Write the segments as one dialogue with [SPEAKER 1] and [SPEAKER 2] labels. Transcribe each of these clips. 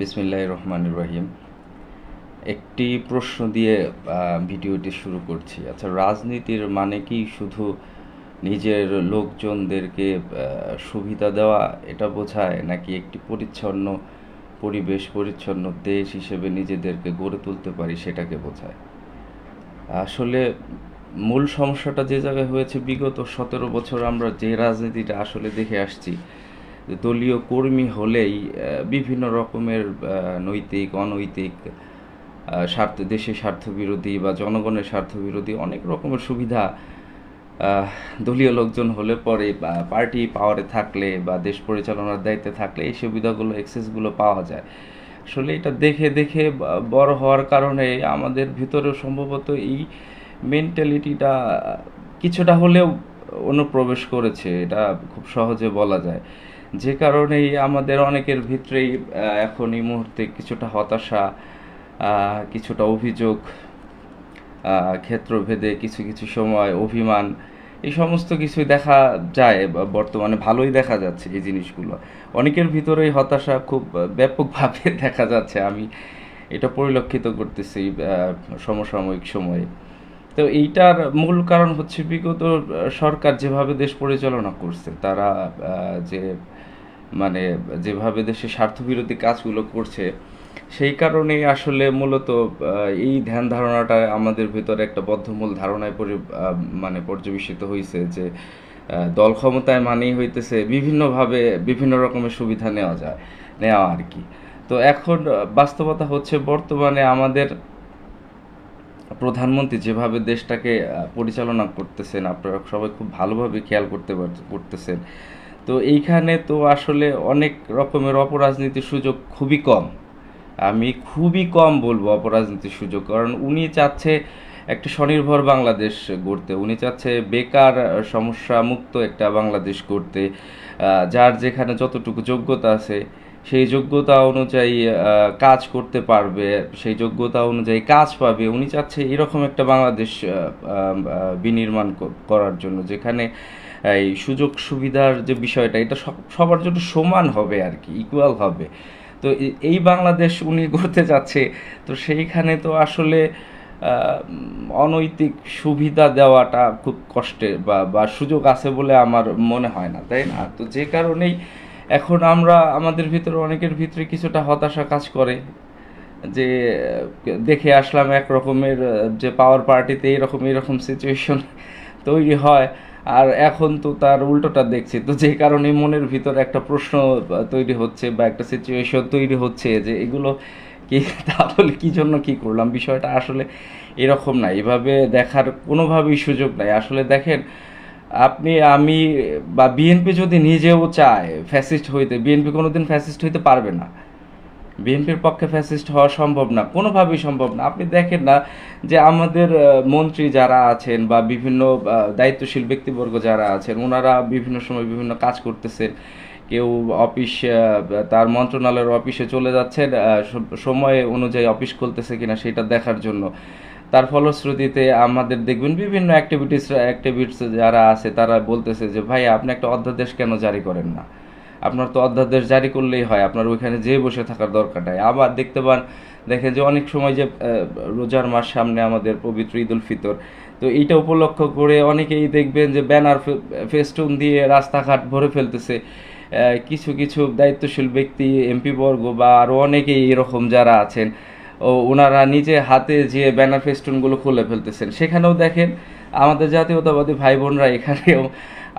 [SPEAKER 1] বিসমিল্লাহির রহমানির রহিম। একটি প্রশ্ন দিয়ে ভিডিওটি শুরু করছি। আচ্ছা, রাজনীতির মানে কি শুধু নিজের লোকজনদেরকে সুবিধা দেওয়া এটা বোঝায়, নাকি একটি পরিচ্ছন্ন পরিবেশ, পরিচ্ছন্ন দেশ হিসেবে নিজেদেরকে গড়ে তুলতে পারি সেটাকে বোঝায়? আসলে মূল সমস্যাটা যে জায়গায় হয়েছে, বিগত 17 বছর আমরা যে রাজনীতিটা আসলে দেখে আসছি, দলীয় কর্মী হলেই বিভিন্ন রকমের নৈতিক অনৈতিক দেশের স্বার্থবিরোধী বা জনগণের স্বার্থবিরোধী অনেক রকমের সুবিধা দলীয় লোকজন হলে পরে বা পার্টি পাওয়ারে থাকলে বা দেশ পরিচালনার দায়িত্বে থাকলে এই সুবিধাগুলো এক্সেসগুলো পাওয়া যায়। আসলে এটা দেখে দেখে বড় হওয়ার কারণে আমাদের ভিতরেও সম্ভবত এই মেন্টালিটিটা কিছুটা হলেও অনুপ্রবেশ করেছে, এটা খুব সহজে বলা যায়। যে কারণেই আমাদের অনেকের ভিতরেই এখন এই মুহূর্তে কিছুটা হতাশা, কিছুটা অভিযোগ, ক্ষেত্রভেদে কিছু কিছু সময় অভিমান, এই সমস্ত কিছুই দেখা যায়। বর্তমানে ভালোই দেখা যাচ্ছে এই জিনিসগুলো। অনেকের ভিতরেই হতাশা খুব ব্যাপকভাবে দেখা যাচ্ছে, আমি এটা পরিলক্ষিত করতেছি সমসাময়িক সময়ে। তো এইটার মূল কারণ হচ্ছে বিগত সরকার যেভাবে দেশ পরিচালনা করছে, তারা যে মানে যেভাবে দেশে স্বার্থবিরোধী কাজগুলো করছে, সেই কারণেই আসলে মূলত এই ধ্যান ধারণাটা আমাদের ভিতরে একটা বদ্ধমূল ধারণায় পর্যবেসিত হয়েছে যে দল ক্ষমতায় মানেই হইতেছে বিভিন্নভাবে বিভিন্ন রকমের সুবিধা নেওয়া আর কি। তো এখন বাস্তবতা হচ্ছে, বর্তমানে আমাদের প্রধানমন্ত্রী যেভাবে দেশটাকে পরিচালনা করতেছেন, আপনারা সবাই খুব ভালোভাবে খেয়াল করতেছেন। তো এইখানে তো আসলে অনেক রকমের অপরাজনীতির সুযোগ খুবই কম। আমি খুবই কম বলবো অপরাজনীতির সুযোগ, কারণ উনি চাচ্ছে একটা স্বনির্ভর বাংলাদেশ গড়তে, উনি চাচ্ছে বেকার সমস্যা মুক্ত একটা বাংলাদেশ গড়তে, যার যেখানে যতটুকু যোগ্যতা আছে সেই যোগ্যতা অনুযায়ী কাজ করতে পারবে, সেই যোগ্যতা অনুযায়ী কাজ পাবে। উনি চাচ্ছে এরকম একটা বাংলাদেশ বিনির্মাণ করার জন্য, যেখানে এই সুযোগ সুবিধার যে বিষয়টা, এটা সবার জন্য সমান হবে আর কি, ইকুয়াল হবে। তো এই বাংলাদেশ উনি করতে যাচ্ছে। তো সেইখানে তো আসলে অনৈতিক সুবিধা দেওয়াটা খুব কষ্টের বা সুযোগ আছে বলে আমার মনে হয় না, তাই না? তো যে কারণেই এখন আমাদের ভিতরে অনেকের ভিতরে কিছুটা হতাশা কাজ করে যে দেখে আসলাম এক রকমের যে পাওয়ার পার্টিতে এইরকম সিচুয়েশন তৈরি হয়, আর এখন তো তার উল্টোটা দেখছি। তো যে কারণে মনের ভিতরে একটা প্রশ্ন তৈরি হচ্ছে বা একটা সিচুয়েশন তৈরি হচ্ছে যে এগুলো কি, তাহলে কি জন্য কি করলাম। বিষয়টা আসলে এরকম না, এভাবে দেখার কোনোভাবেই সুযোগ নাই। আসলে দেখেন, আমি বা বিএনপি যদি নিজেও চায় ফ্যাসিস্ট হইতে, বিএনপি কোনোদিন ফ্যাসিস্ট হইতে পারবে না। বিএনপির পক্ষে ফ্যাসিস্ট হওয়া সম্ভব না, কোনোভাবেই সম্ভব না। আপনি দেখেন না যে আমাদের মন্ত্রী যারা আছেন বা বিভিন্ন দায়িত্বশীল ব্যক্তিবর্গ যারা আছেন, ওনারা বিভিন্ন সময় বিভিন্ন কাজ করতেছেন। কেউ অফিস, তার মন্ত্রণালয়ের অফিসে চলে যাচ্ছেন সময় অনুযায়ী অফিস খুলতেছে কিনা সেটা দেখার জন্য। তার ফলশ্রুতিতে আমাদের দেখবেন বিভিন্ন অ্যাক্টিভিস্ট যারা আছে তারা বলতেছে যে ভাই, আপনি একটা অধ্যাদেশ কেন জারি করেন না? আপনার তো অধ্যাদেশ জারি করলেই হয়, আপনার ওইখানে যেয়ে বসে থাকার দরকার নাই। আবার দেখেন যে অনেক সময় যে রোজার মাস সামনে আমাদের পবিত্র ঈদ উল ফিতর, তো এইটা উপলক্ষ করে অনেকেই দেখবেন যে ব্যানার ফেস্টুন দিয়ে রাস্তাঘাট ভরে ফেলতেছে। কিছু কিছু দায়িত্বশীল ব্যক্তি, এমপি বর্গ বা আরও অনেকেই এরকম যারা আছেন, ওনারা নিজে হাতে যে ব্যানার ফেস্টুনগুলো খুলে ফেলতেছেন। সেখানেও দেখেন আমাদের জাতীয়তাবাদী ভাই বোনরা এখানেও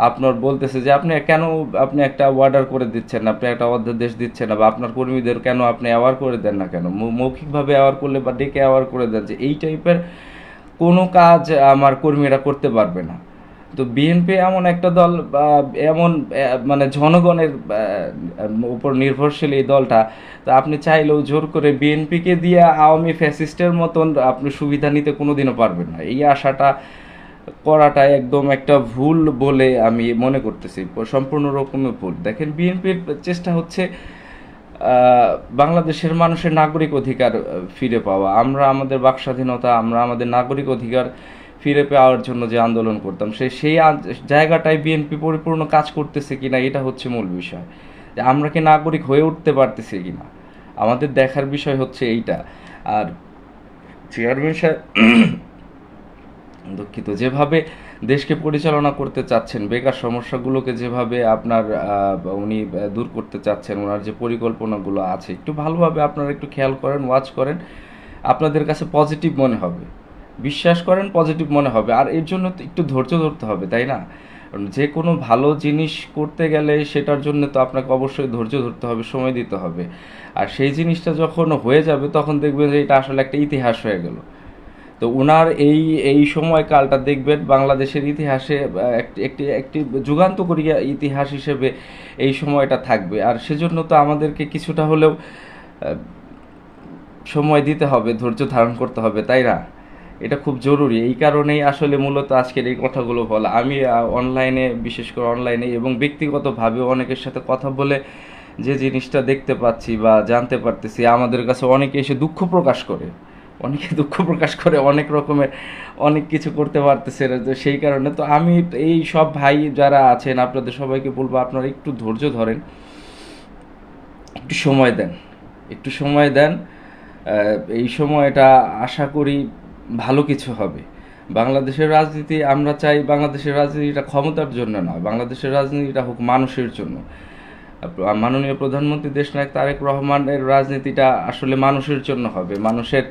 [SPEAKER 1] আপনার বলতেছে যে আপনি একটা অর্ডার করে দিচ্ছেন না, আপনি একটা অধ্যাদেশ দিচ্ছেন না, বা আপনার কর্মীদের কেন আপনি অ্যাওয়ার করে দেন না, কেন মৌখিকভাবে অ্যাওয়ার করলে বা ডেকে অ্যাওয়ার করে দেন, যে এই টাইপের কোনো কাজ আমার কর্মীরা করতে পারবে না। তো বিএনপি এমন একটা দল, এমন মানে জনগণের উপর নির্ভরশীল এই দলটা, তো আপনি চাইলেও জোর করে বিএনপিকে দিয়ে আওয়ামী ফ্যাসিস্টের মতন আপনি সুবিধা নিতে কোনোদিনও পারবেন না। এই আশাটা করাটা একদম একটা ভুল বলে আমি মনে করতেছি, সম্পূর্ণ রকমের ভুল। দেখেন, বিএনপির চেষ্টা হচ্ছে বাংলাদেশের মানুষের নাগরিক অধিকার ফিরে পাওয়া। আমরা আমাদের বাক স্বাধীনতা, আমরা আমাদের নাগরিক অধিকার ফিরে পাওয়ার জন্য যে আন্দোলন করতাম, সেই জায়গাটায় বিএনপি পরিপূর্ণ কাজ করতেছে কিনা, এটা হচ্ছে মূল বিষয়। যে আমরা কি নাগরিক হয়ে উঠতে পারতেছি কিনা। আমাদের দেখার বিষয় হচ্ছে এইটা। আর চেয়ারম্যান সাহেব দুঃখিত, যেভাবে দেশকে পরিচালনা করতে চাচ্ছেন, বেকার সমস্যাগুলোকে যেভাবে আপনার উনি দূর করতে চাচ্ছেন, ওনার যে পরিকল্পনাগুলো আছে একটু ভালোভাবে আপনারা একটু খেয়াল করেন, ওয়াচ করেন, আপনাদের কাছে পজিটিভ মনে হবে, বিশ্বাস করেন পজিটিভ মনে হবে। আর এর জন্য তো একটু ধৈর্য ধরতে হবে, তাই না? যে কোনো ভালো জিনিস করতে গেলে সেটার জন্য তো আপনাকে অবশ্যই ধৈর্য ধরতে হবে, সময় দিতে হবে। আর সেই জিনিসটা যখন হয়ে যাবে তখন দেখবেন যে এটা আসলে একটা ইতিহাস হয়ে গেল। তো ওনার এই এই সময়কালটা দেখবেন বাংলাদেশের ইতিহাসে একটি একটি একটি যুগান্তকারী ইতিহাস হিসেবে এই সময়টা থাকবে। আর সেজন্য তো আমাদেরকে কিছুটা হলেও সময় দিতে হবে, ধৈর্য ধারণ করতে হবে, তাই না? এটা খুব জরুরি। এই কারণেই আসলে মূলত আজকের এই কথাগুলো বলা। আমি অনলাইনে, বিশেষ করে অনলাইনে এবং ব্যক্তিগতভাবেও অনেকের সাথে কথা বলে যে জিনিসটা দেখতে পাচ্ছি বা জানতে পারতেছি, আমাদের কাছে অনেকে এসে দুঃখ প্রকাশ করে, অনেকে দুঃখ প্রকাশ করে, অনেক রকমের অনেক কিছু করতে পারতেছে না। তো সেই কারণে তো আমি এই সব ভাই যারা আছেন আপনাদের সবাইকে বলবো আপনারা একটু ধৈর্য ধরেন, একটু সময় দেন, একটু সময় দেন। এই সময়টা আশা করি ভালো কিছু হবে। বাংলাদেশের রাজনীতি, আমরা চাই বাংলাদেশের রাজনীতিটা ক্ষমতার জন্য নয়, বাংলাদেশের রাজনীতিটা হোক মানুষের জন্য। মাননীয় প্রধানমন্ত্রী দেশনায়ক তারেক রহমানের রাজনীতিটা আসলে মানুষের জন্য হবে। মানুষের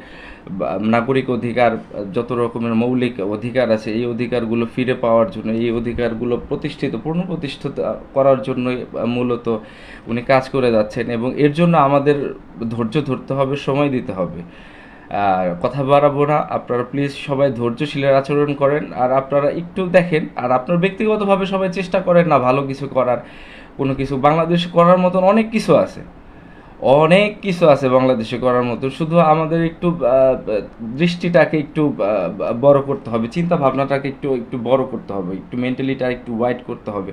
[SPEAKER 1] নাগরিক অধিকার, যত রকমের মৌলিক অধিকার আছে, এই অধিকারগুলো ফিরে পাওয়ার জন্য, এই অধিকারগুলো পুনঃপ্রতিষ্ঠিত করার জন্যই মূলত উনি কাজ করে যাচ্ছেন। এবং এর জন্য আমাদের ধৈর্য ধরতে হবে, সময় দিতে হবে। আর কথা বাড়াবো না, আপনারা প্লিজ সবাই ধৈর্যশীলের আচরণ করেন। আর আপনারা একটু দেখেন, আর আপনার ব্যক্তিগতভাবে সবাই চেষ্টা করেন না ভালো কিছু করার। কোনো কিছু বাংলাদেশে করার মতন অনেক কিছু আছে, অনেক কিছু আছে বাংলাদেশে করার মতো। শুধু আমাদের একটু দৃষ্টিটাকে একটু বড় করতে হবে, চিন্তা ভাবনাটাকে একটু একটু বড় করতে হবে, একটু মেন্টালিটা একটু ওয়াইড করতে হবে।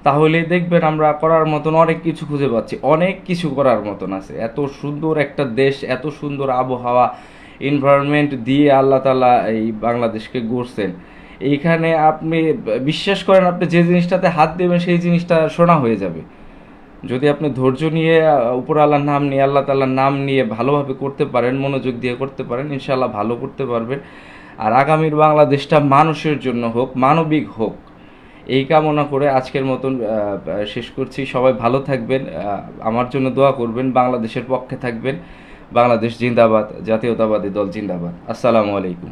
[SPEAKER 1] তাহলেই দেখবেন আমরা করার মতন অনেক কিছু খুঁজে পাচ্ছি, অনেক কিছু করার মতন আছে। এত সুন্দর একটা দেশ, এত সুন্দর আবহাওয়া, এনভায়রনমেন্ট দিয়ে আল্লাহ তাআলা এই বাংলাদেশকে গড়ছেন। এইখানে আপনি বিশ্বাস করেন, আপনি যে জিনিসটাতে হাত দেবেন সেই জিনিসটা সোনা হয়ে যাবে। যদি আপনি ধৈর্য নিয়ে উপর আল্লাহর নাম নিয়ে, আল্লাহ তাআলার নাম নিয়ে ভালোভাবে করতে পারেন, মনোযোগ দিয়ে করতে পারেন, ইনশাআল্লাহ ভালো করতে পারবেন। আর আগামীর বাংলাদেশটা মানুষের জন্য হোক, মানবিক হোক, এই কামনা করে আজকের মতন শেষ করছি। সবাই ভালো থাকবেন, আমার জন্য দোয়া করবেন, বাংলাদেশের পক্ষে থাকবেন। বাংলাদেশ জিন্দাবাদ, জাতীয়তাবাদী দল জিন্দাবাদ। আসসালামু আলাইকুম।